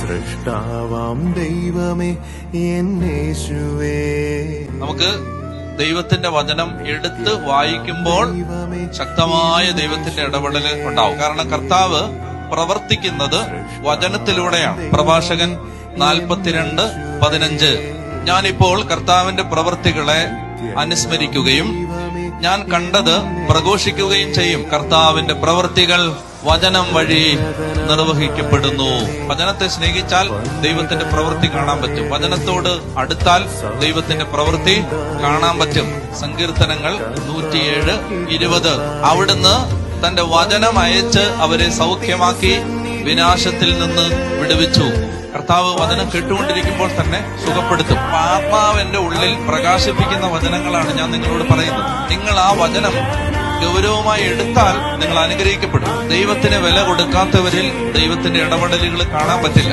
സൃഷ്ടാവാം ദൈവമേ എന്നേശുവേ. നമുക്ക് ദൈവത്തിന്റെ വചനം എടുത്ത് വായിക്കുമ്പോൾ ശക്തമായ ദൈവത്തിന്റെ ഇടപെടൽ ഉണ്ടാവും. കാരണം കർത്താവ് പ്രവർത്തിക്കുന്നത് വചനത്തിലൂടെയാണ്. പ്രഭാഷകൻ 42:15 ഞാനിപ്പോൾ കർത്താവിന്റെ പ്രവൃത്തികളെ അനുസ്മരിക്കുകയും ഞാൻ കണ്ടത് പ്രഘോഷിക്കുകയും ചെയ്യും. കർത്താവിന്റെ പ്രവൃത്തികൾ വചനം വഴി നിർവഹിക്കപ്പെടുന്നു. വചനത്തെ സ്നേഹിച്ചാൽ ദൈവത്തിന്റെ പ്രവൃത്തി കാണാൻ പറ്റും. വചനത്തോട് അടുത്താൽ ദൈവത്തിന്റെ പ്രവൃത്തി കാണാൻ പറ്റും. സങ്കീർത്തനങ്ങൾ 107:20 അവിടുന്ന് തന്റെ വചനം അയച്ച് അവരെ സൗഖ്യമാക്കി വിനാശത്തിൽ നിന്ന് വിടുവിച്ചു. കർത്താവ് വചനം കേട്ടുകൊണ്ടിരിക്കുമ്പോൾ തന്നെ സുഖപ്പെടുത്തും. ആത്മാവിന്റെ ഉള്ളിൽ പ്രകാശിപ്പിക്കുന്ന വചനങ്ങളാണ് ഞാൻ നിങ്ങളോട് പറയുന്നത്. നിങ്ങൾ ആ വചനം ഗൗരവമായി എടുത്താൽ നിങ്ങൾ അനുഗ്രഹിക്കപ്പെടും. ദൈവത്തിന് വില കൊടുക്കാത്തവരിൽ ദൈവത്തിന്റെ ഇടപെടലുകൾ കാണാൻ പറ്റില്ല.